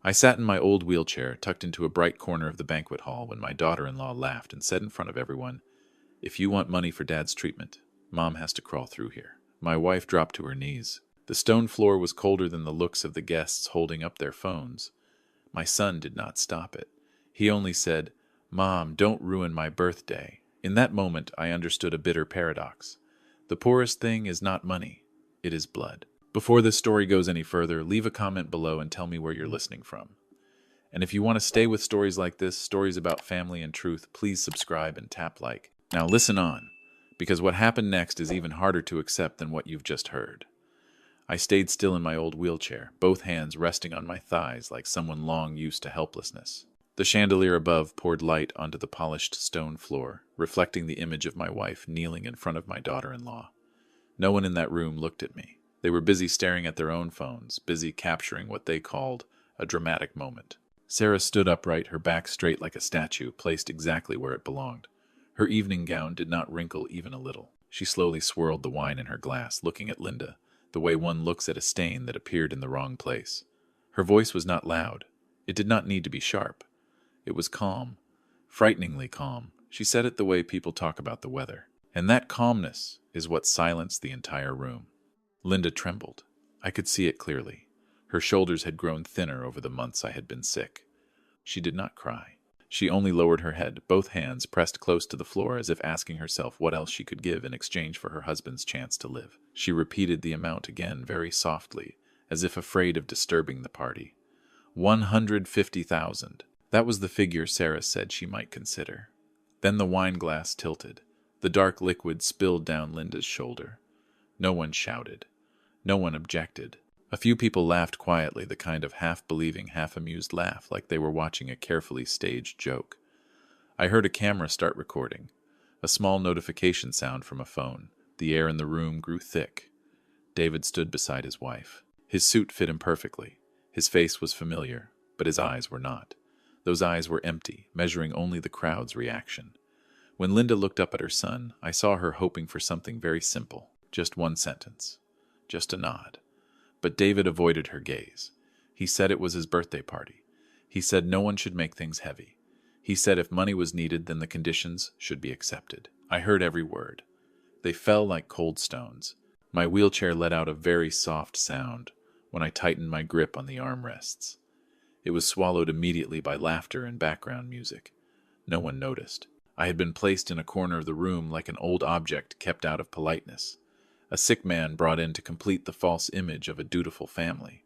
I sat in my old wheelchair, tucked into a bright corner of the banquet hall, when my daughter-in-law laughed and said in front of everyone, "If you want money for Dad's treatment, Mom has to crawl through here." My wife dropped to her knees. The stone floor was colder than the looks of the guests holding up their phones. My son did not stop it. He only said, "Mom, don't ruin my birthday." In that moment, I understood a bitter paradox. The poorest thing is not money, it is blood. Before this story goes any further, leave a comment below and tell me where you're listening from. And if you want to stay with stories like this, stories about family and truth, please subscribe and tap like. Now listen on, because what happened next is even harder to accept than what you've just heard. I stayed still in my old wheelchair, both hands resting on my thighs like someone long used to helplessness. The chandelier above poured light onto the polished stone floor, reflecting the image of my wife kneeling in front of my daughter-in-law. No one in that room looked at me. They were busy staring at their own phones, busy capturing what they called a dramatic moment. Sarah stood upright, her back straight like a statue, placed exactly where it belonged. Her evening gown did not wrinkle even a little. She slowly swirled the wine in her glass, looking at Linda, the way one looks at a stain that appeared in the wrong place. Her voice was not loud. It did not need to be sharp. It was calm, frighteningly calm. She said it the way people talk about the weather. And that calmness is what silenced the entire room. Linda trembled. I could see it clearly. Her shoulders had grown thinner over the months I had been sick. She did not cry. She only lowered her head, both hands pressed close to the floor as if asking herself what else she could give in exchange for her husband's chance to live. She repeated the amount again very softly, as if afraid of disturbing the party. 150,000. That was the figure Sarah said she might consider. Then the wine glass tilted. The dark liquid spilled down Linda's shoulder. No one shouted. No one objected. A few people laughed quietly, the kind of half-believing, half-amused laugh, like they were watching a carefully staged joke. I heard a camera start recording. A small notification sound from a phone. The air in the room grew thick. David stood beside his wife. His suit fit him perfectly. His face was familiar, but his eyes were not. Those eyes were empty, measuring only the crowd's reaction. When Linda looked up at her son, I saw her hoping for something very simple. Just one sentence. Just a nod. But David avoided her gaze. He said it was his birthday party. He said no one should make things heavy. He said if money was needed, then the conditions should be accepted. I heard every word. They fell like cold stones. My wheelchair let out a very soft sound when I tightened my grip on the armrests. It was swallowed immediately by laughter and background music. No one noticed. I had been placed in a corner of the room like an old object kept out of politeness. A sick man brought in to complete the false image of a dutiful family.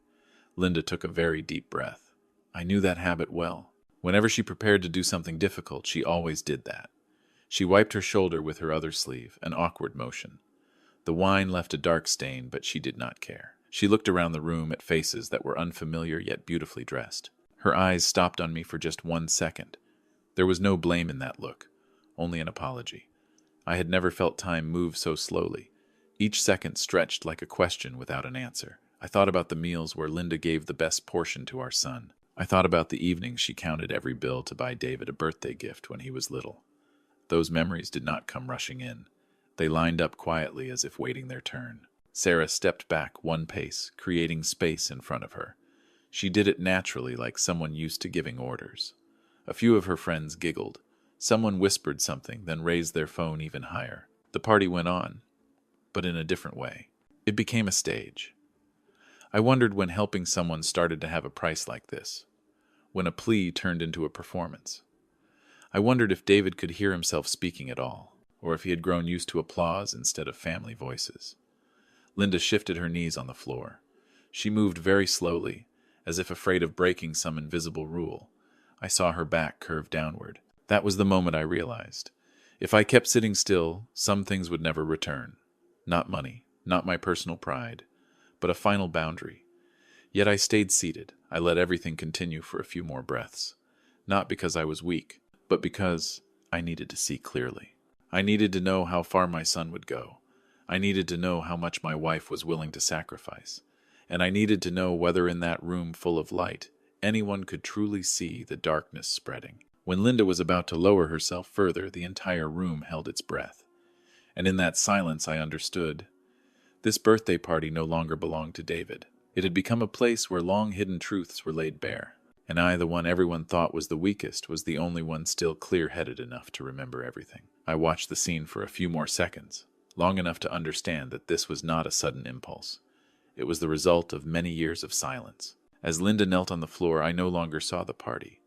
Linda took a very deep breath. I knew that habit well. Whenever she prepared to do something difficult, she always did that. She wiped her shoulder with her other sleeve, an awkward motion. The wine left a dark stain, but she did not care. She looked around the room at faces that were unfamiliar yet beautifully dressed. Her eyes stopped on me for just 1 second. There was no blame in that look, only an apology. I had never felt time move so slowly. Each second stretched like a question without an answer. I thought about the meals where Linda gave the best portion to our son. I thought about the evenings she counted every bill to buy David a birthday gift when he was little. Those memories did not come rushing in. They lined up quietly as if waiting their turn. Sarah stepped back 1 pace, creating space in front of her. She did it naturally, like someone used to giving orders. A few of her friends giggled. Someone whispered something, then raised their phone even higher. The party went on, but in a different way. It became a stage. I wondered when helping someone started to have a price like this, when a plea turned into a performance. I wondered if David could hear himself speaking at all, or if he had grown used to applause instead of family voices. Linda shifted her knees on the floor. She moved very slowly, as if afraid of breaking some invisible rule. I saw her back curve downward. That was the moment I realized. If I kept sitting still, some things would never return. Not money, not my personal pride, but a final boundary. Yet I stayed seated. I let everything continue for a few more breaths. Not because I was weak, but because I needed to see clearly. I needed to know how far my son would go. I needed to know how much my wife was willing to sacrifice. And I needed to know whether in that room full of light, anyone could truly see the darkness spreading. When Linda was about to lower herself further, the entire room held its breath. And in that silence I understood. This birthday party no longer belonged to David. It had become a place where long-hidden truths were laid bare. And I, the one everyone thought was the weakest, was the only one still clear-headed enough to remember everything. I watched the scene for a few more seconds, long enough to understand that this was not a sudden impulse. It was the result of many years of silence. As Linda knelt on the floor, I no longer saw the party.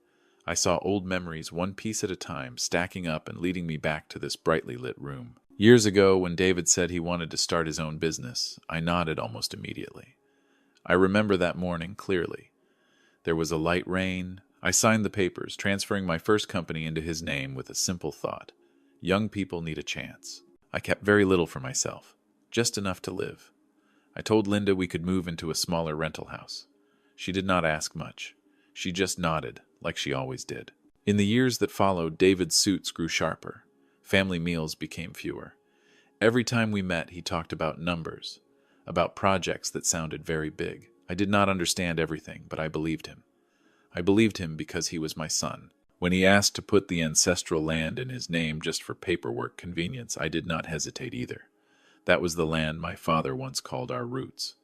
I saw old memories one piece at a time, stacking up and leading me back to this brightly lit room. Years ago, when David said he wanted to start his own business, I nodded almost immediately. I remember that morning clearly. There was a light rain. I signed the papers, transferring my first company into his name with a simple thought. Young people need a chance. I kept very little for myself, just enough to live. I told Linda we could move into a smaller rental house. She did not ask much. She just nodded, like she always did. In the years that followed, David's suits grew sharper. Family meals became fewer. Every time we met, he talked about numbers, about projects that sounded very big. I did not understand everything, but I believed him. I believed him because he was my son. When he asked to put the ancestral land in his name just for paperwork convenience, I did not hesitate either. That was the land my father once called our roots.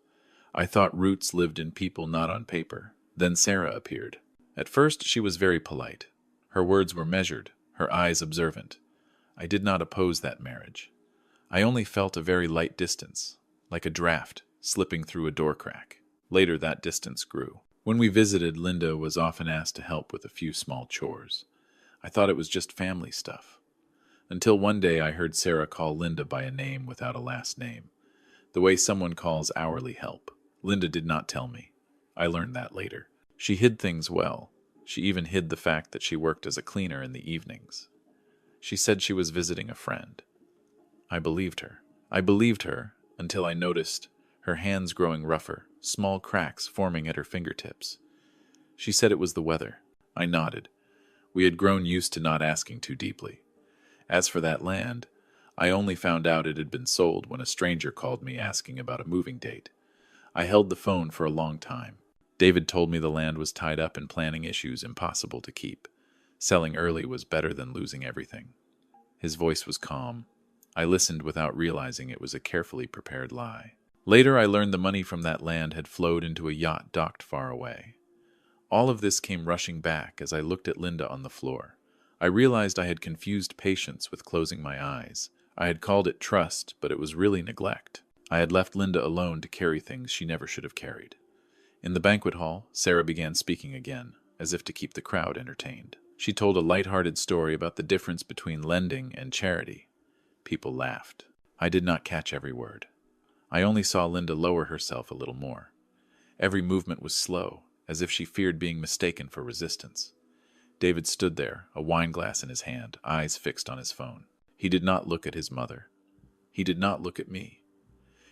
I thought roots lived in people, not on paper. Then Sarah appeared. At first, she was very polite. Her words were measured, her eyes observant. I did not oppose that marriage. I only felt a very light distance, like a draft slipping through a door crack. Later, that distance grew. When we visited, Linda was often asked to help with a few small chores. I thought it was just family stuff. Until one day I heard Sarah call Linda by a name without a last name, the way someone calls hourly help. Linda did not tell me. I learned that later. She hid things well. She even hid the fact that she worked as a cleaner in the evenings. She said she was visiting a friend. I believed her. I believed her until I noticed her hands growing rougher, small cracks forming at her fingertips. She said it was the weather. I nodded. We had grown used to not asking too deeply. As for that land, I only found out it had been sold when a stranger called me asking about a moving date. I held the phone for a long time. David told me the land was tied up in planning issues impossible to keep. Selling early was better than losing everything. His voice was calm. I listened without realizing it was a carefully prepared lie. Later, I learned the money from that land had flowed into a yacht docked far away. All of this came rushing back as I looked at Linda on the floor. I realized I had confused patience with closing my eyes. I had called it trust, but it was really neglect. I had left Linda alone to carry things she never should have carried. In the banquet hall, Sarah began speaking again, as if to keep the crowd entertained. She told a light-hearted story about the difference between lending and charity. People laughed. I did not catch every word. I only saw Linda lower herself a little more. Every movement was slow, as if she feared being mistaken for resistance. David stood there, a wineglass in his hand, eyes fixed on his phone. He did not look at his mother. He did not look at me.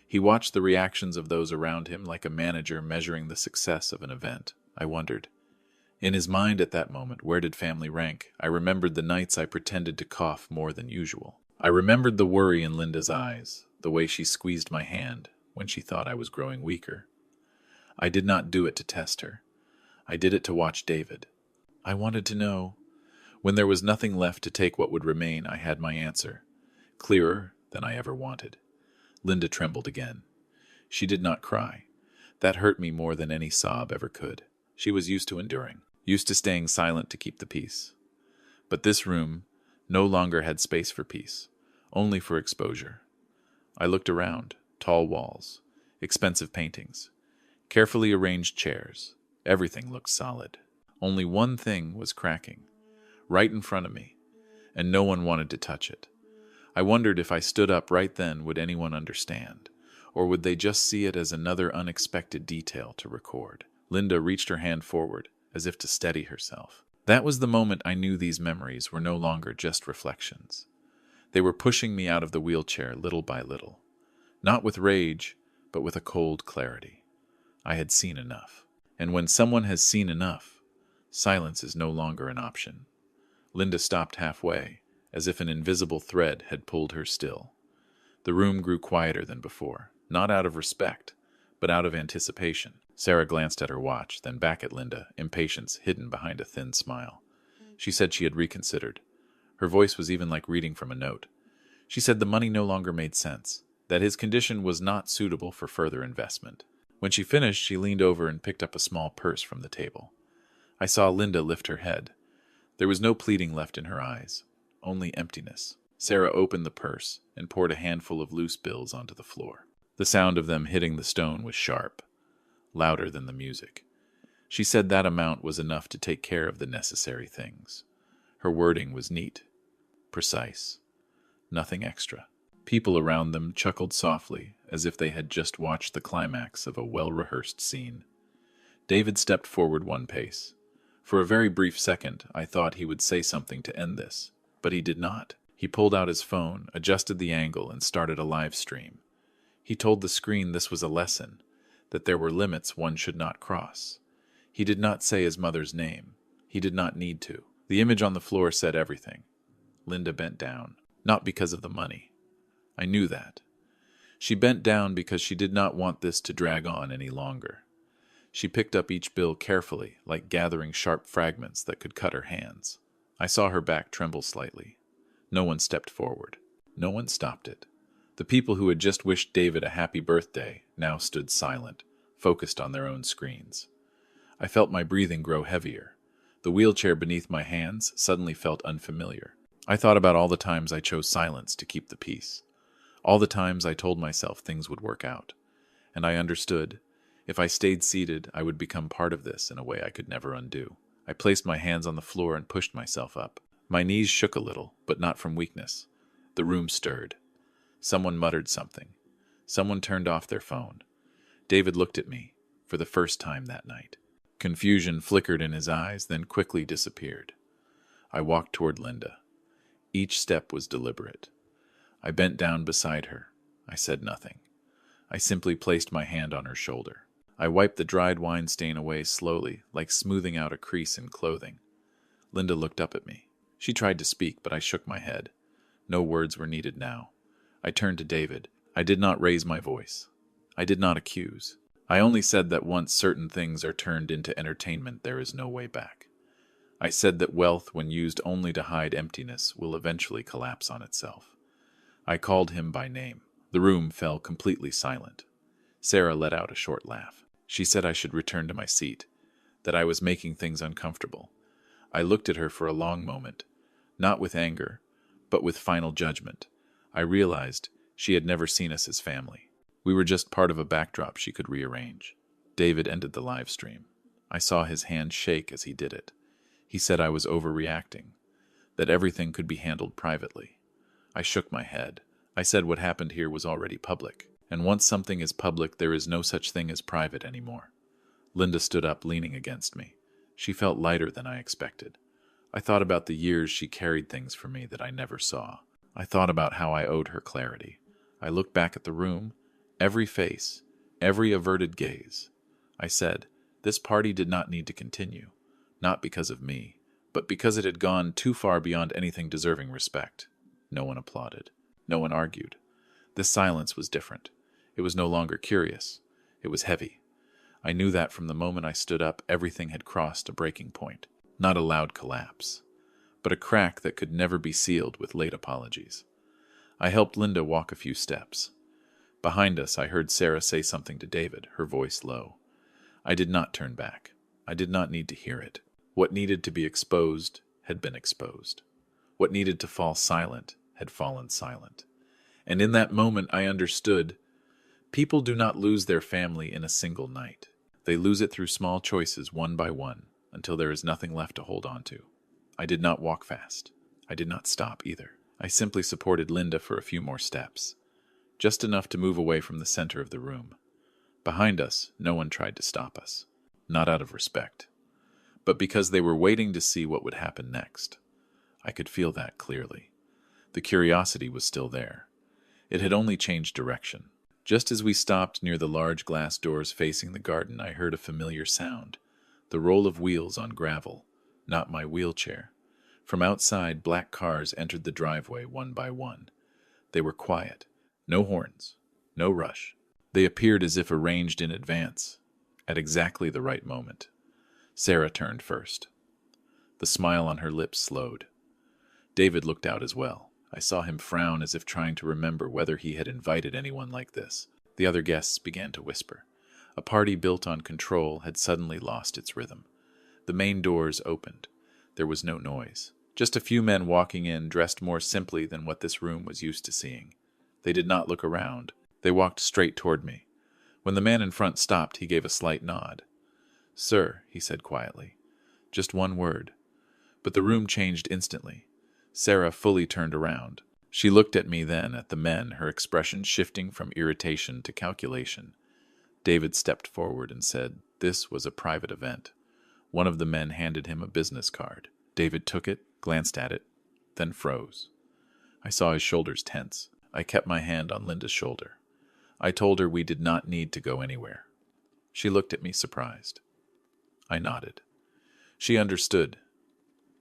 He watched the reactions of those around him like a manager measuring the success of an event. I wondered. In his mind at that moment, where did family rank? I remembered the nights I pretended to cough more than usual. I remembered the worry in Linda's eyes, the way she squeezed my hand when she thought I was growing weaker. I did not do it to test her. I did it to watch David. I wanted to know. When there was nothing left to take what would remain, I had my answer, clearer than I ever wanted. Linda trembled again. She did not cry. That hurt me more than any sob ever could. She was used to enduring, used to staying silent to keep the peace. But this room no longer had space for peace, only for exposure. I looked around. Tall walls, expensive paintings, carefully arranged chairs. Everything looked solid. Only one thing was cracking, right in front of me, and no one wanted to touch it. I wondered if I stood up right then, would anyone understand, or would they just see it as another unexpected detail to record? Linda reached her hand forward, as if to steady herself. That was the moment I knew these memories were no longer just reflections. They were pushing me out of the wheelchair little by little. Not with rage, but with a cold clarity. I had seen enough. And when someone has seen enough, silence is no longer an option. Linda stopped halfway, as if an invisible thread had pulled her still. The room grew quieter than before, not out of respect, but out of anticipation. Sarah glanced at her watch, then back at Linda, impatience hidden behind a thin smile. She said she had reconsidered. Her voice was even like reading from a note. She said the money no longer made sense, that his condition was not suitable for further investment. When she finished, she leaned over and picked up a small purse from the table. I saw Linda lift her head. There was no pleading left in her eyes, only emptiness. Sarah opened the purse and poured a handful of loose bills onto the floor. The sound of them hitting the stone was sharp, louder than the music. She said that amount was enough to take care of the necessary things. Her wording was neat, precise, nothing extra. People around them chuckled softly, as if they had just watched the climax of a well-rehearsed scene. David stepped forward one pace. For a very brief second, I thought he would say something to end this, but he did not. He pulled out his phone, adjusted the angle, and started a live stream. He told the screen this was a lesson, that there were limits one should not cross. He did not say his mother's name. He did not need to. The image on the floor said everything. Linda bent down, not because of the money. I knew that. She bent down because she did not want this to drag on any longer. She picked up each bill carefully, like gathering sharp fragments that could cut her hands. I saw her back tremble slightly. No one stepped forward. No one stopped it. The people who had just wished David a happy birthday now stood silent, focused on their own screens. I felt my breathing grow heavier. The wheelchair beneath my hands suddenly felt unfamiliar. I thought about all the times I chose silence to keep the peace. All the times I told myself things would work out. And I understood. If I stayed seated, I would become part of this in a way I could never undo. I placed my hands on the floor and pushed myself up. My knees shook a little, but not from weakness. The room stirred. Someone muttered something. Someone turned off their phone. David looked at me, for the first time that night. Confusion flickered in his eyes, then quickly disappeared. I walked toward Linda. Each step was deliberate. I bent down beside her. I said nothing. I simply placed my hand on her shoulder. I wiped the dried wine stain away slowly, like smoothing out a crease in clothing. Linda looked up at me. She tried to speak, but I shook my head. No words were needed now. I turned to David. I did not raise my voice. I did not accuse. I only said that once certain things are turned into entertainment, there is no way back. I said that wealth, when used only to hide emptiness, will eventually collapse on itself. I called him by name. The room fell completely silent. Sarah let out a short laugh. She said I should return to my seat, that I was making things uncomfortable. I looked at her for a long moment, not with anger, but with final judgment. I realized she had never seen us as family. We were just part of a backdrop she could rearrange. David ended the live stream. I saw his hand shake as he did it. He said I was overreacting, that everything could be handled privately. I shook my head. I said what happened here was already public, and once something is public, there is no such thing as private anymore. Linda stood up, leaning against me. She felt lighter than I expected. I thought about the years she carried things for me that I never saw. I thought about how I owed her clarity. I looked back at the room, every face, every averted gaze. I said, this party did not need to continue, not because of me, but because it had gone too far beyond anything deserving respect. No one applauded. No one argued. This silence was different. It was no longer curious. It was heavy. I knew that from the moment I stood up, everything had crossed a breaking point. Not a loud collapse, but a crack that could never be sealed with late apologies. I helped Linda walk a few steps. Behind us, I heard Sarah say something to David, her voice low. I did not turn back. I did not need to hear it. What needed to be exposed had been exposed. What needed to fall silent had fallen silent. And in that moment, I understood. People do not lose their family in a single night. They lose it through small choices, one by one, until there is nothing left to hold on to. I did not walk fast. I did not stop either. I simply supported Linda for a few more steps, just enough to move away from the center of the room. Behind us, no one tried to stop us, not out of respect, but because they were waiting to see what would happen next. I could feel that clearly. The curiosity was still there. It had only changed direction. Just as we stopped near the large glass doors facing the garden, I heard a familiar sound, the roll of wheels on gravel, not my wheelchair. From outside, black cars entered the driveway one by one. They were quiet. No horns. No rush. They appeared as if arranged in advance, at exactly the right moment. Sarah turned first. The smile on her lips slowed. David looked out as well. I saw him frown as if trying to remember whether he had invited anyone like this. The other guests began to whisper. A party built on control had suddenly lost its rhythm. The main doors opened. There was no noise. Just a few men walking in, dressed more simply than what this room was used to seeing. They did not look around. They walked straight toward me. When the man in front stopped, he gave a slight nod. "Sir," he said quietly. "Just one word." But the room changed instantly. Sarah fully turned around. She looked at me, then at the men, her expression shifting from irritation to calculation. David stepped forward and said this was a private event. One of the men handed him a business card. David took it, glanced at it, then froze. I saw his shoulders tense. I kept my hand on Linda's shoulder. I told her we did not need to go anywhere. She looked at me surprised. I nodded. She understood.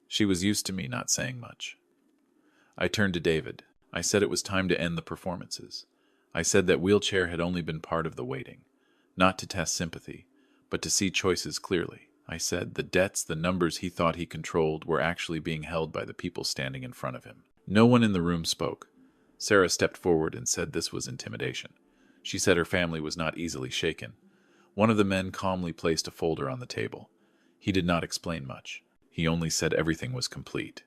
She was used to me not saying much. I turned to David. I said it was time to end the performances. I said that wheelchair had only been part of the waiting, not to test sympathy, but to see choices clearly. I said the debts, the numbers he thought he controlled, were actually being held by the people standing in front of him. No one in the room spoke. Sarah stepped forward and said this was intimidation. She said her family was not easily shaken. One of the men calmly placed a folder on the table. He did not explain much. He only said everything was complete.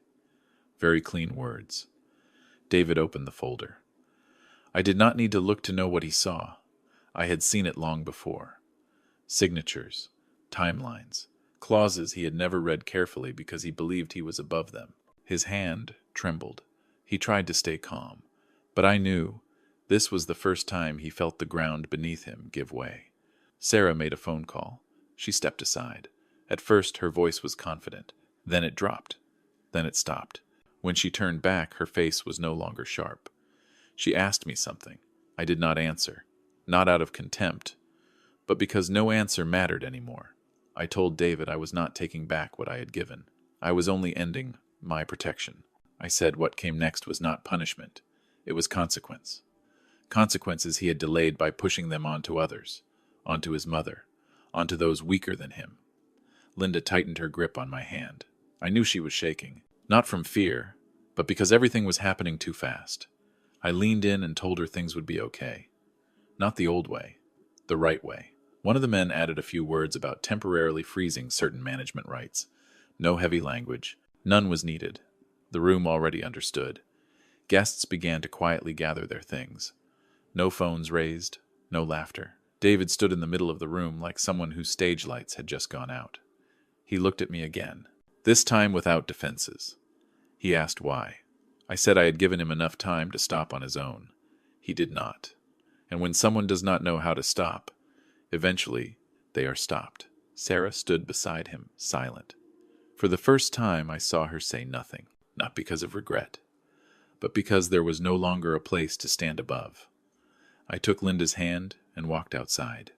Very clean words. David opened the folder. I did not need to look to know what he saw. I had seen it long before. Signatures, timelines, clauses he had never read carefully because he believed he was above them. His hand trembled. He tried to stay calm, but I knew this was the first time he felt the ground beneath him give way. Sarah made a phone call. She stepped aside. At first, her voice was confident. Then it dropped. Then it stopped. When she turned back, her face was no longer sharp. She asked me something. I did not answer, not out of contempt, but because no answer mattered anymore. I told David I was not taking back what I had given. I was only ending my protection. I said what came next was not punishment. It was consequence. Consequences he had delayed by pushing them onto others, onto his mother, onto those weaker than him. Linda tightened her grip on my hand. I knew she was shaking, not from fear, but because everything was happening too fast. I leaned in and told her things would be okay. Not the old way, the right way. One of the men added a few words about temporarily freezing certain management rights. No heavy language. None was needed. The room already understood. Guests began to quietly gather their things. No phones raised, no laughter. David stood in the middle of the room like someone whose stage lights had just gone out. He looked at me again, this time without defenses. He asked why. I said I had given him enough time to stop on his own. He did not. And when someone does not know how to stop, eventually they are stopped. Sarah stood beside him, silent. For the first time I saw her say nothing, not because of regret, but because there was no longer a place to stand above. I took Linda's hand and walked outside.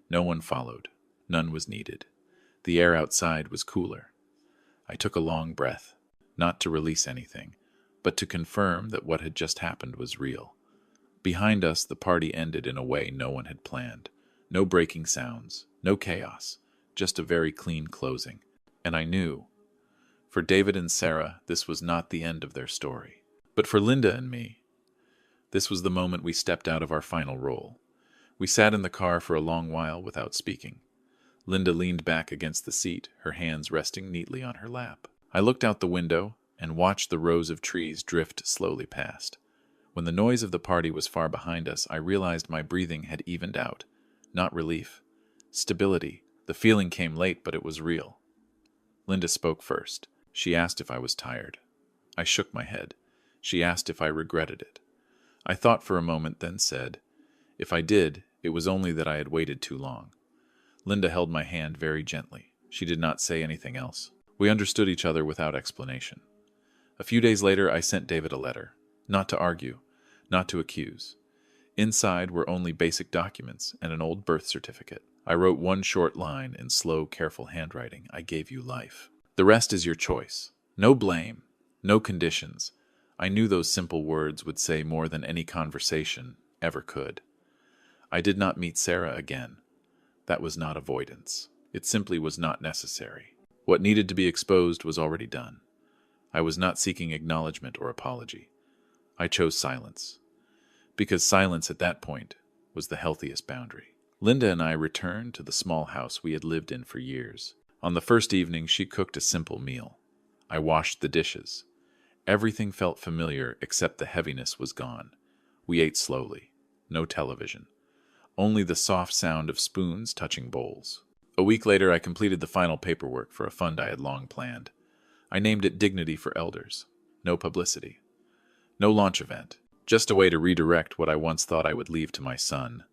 No one followed. None was needed. The air outside was cooler. I took a long breath, not to release anything, but to confirm that what had just happened was real. Behind us, the party ended in a way no one had planned. No breaking sounds, no chaos, just a very clean closing. And I knew, for David and Sarah, this was not the end of their story. But for Linda and me, this was the moment we stepped out of our final role. We sat in the car for a long while without speaking. Linda leaned back against the seat, her hands resting neatly on her lap. I looked out the window and watched the rows of trees drift slowly past. When the noise of the party was far behind us, I realized my breathing had evened out. Not relief. Stability. The feeling came late, but it was real. Linda spoke first. She asked if I was tired. I shook my head. She asked if I regretted it. I thought for a moment, then said, if I did, it was only that I had waited too long. Linda held my hand very gently. She did not say anything else. We understood each other without explanation. A few days later, I sent David a letter. Not to argue, not to accuse. Inside were only basic documents and an old birth certificate. I wrote one short line in slow, careful handwriting. I gave you life. The rest is your choice. No blame, no conditions. I knew those simple words would say more than any conversation ever could. I did not meet Sarah again. That was not avoidance. It simply was not necessary. What needed to be exposed was already done. I was not seeking acknowledgement or apology. I chose silence, because silence at that point was the healthiest boundary. Linda and I returned to the small house we had lived in for years. On the first evening, she cooked a simple meal. I washed the dishes. Everything felt familiar except the heaviness was gone. We ate slowly. No television. Only the soft sound of spoons touching bowls. A week later, I completed the final paperwork for a fund I had long planned. I named it Dignity for Elders. No publicity. No launch event. Just a way to redirect what I once thought I would leave to my son,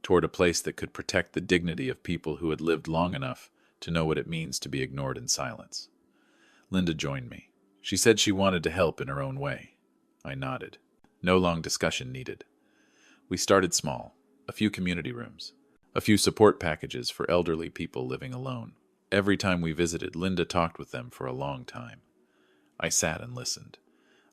toward a place that could protect the dignity of people who had lived long enough to know what it means to be ignored in silence. Linda joined me. She said she wanted to help in her own way. I nodded. No long discussion needed. We started small. A few community rooms. A few support packages for elderly people living alone. Every time we visited, Linda talked with them for a long time. I sat and listened.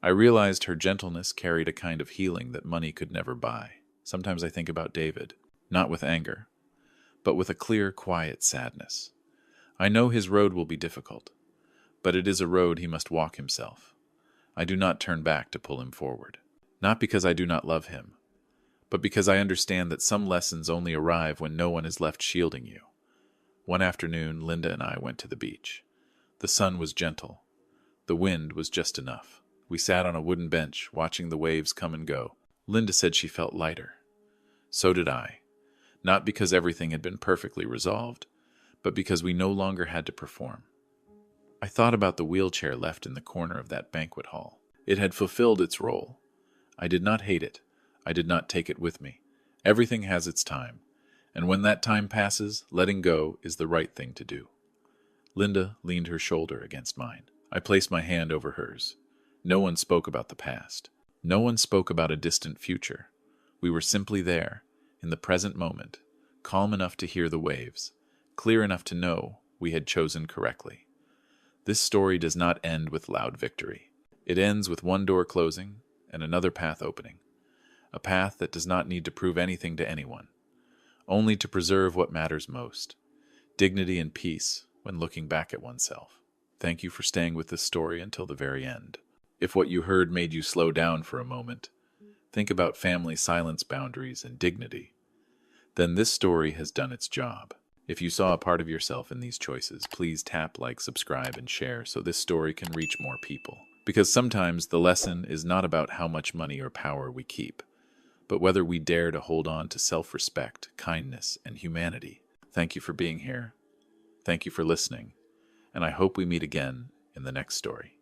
I realized her gentleness carried a kind of healing that money could never buy. Sometimes I think about David, not with anger, but with a clear, quiet sadness. I know his road will be difficult, but it is a road he must walk himself. I do not turn back to pull him forward. Not because I do not love him, but because I understand that some lessons only arrive when no one is left shielding you. One afternoon, Linda and I went to the beach. The sun was gentle. The wind was just enough. We sat on a wooden bench, watching the waves come and go. Linda said she felt lighter. So did I. Not because everything had been perfectly resolved, but because we no longer had to perform. I thought about the wheelchair left in the corner of that banquet hall. It had fulfilled its role. I did not hate it. I did not take it with me. Everything has its time, and when that time passes, letting go is the right thing to do. Linda leaned her shoulder against mine. I placed my hand over hers. No one spoke about the past. No one spoke about a distant future. We were simply there, in the present moment, calm enough to hear the waves, clear enough to know we had chosen correctly. This story does not end with loud victory. It ends with one door closing and another path opening. A path that does not need to prove anything to anyone, only to preserve what matters most, dignity and peace when looking back at oneself. Thank you for staying with this story until the very end. If what you heard made you slow down for a moment, think about family silence boundaries and dignity, then this story has done its job. If you saw a part of yourself in these choices, please tap like, subscribe, and share so this story can reach more people. Because sometimes the lesson is not about how much money or power we keep, but whether we dare to hold on to self-respect, kindness, and humanity. Thank you for being here. Thank you for listening. And I hope we meet again in the next story.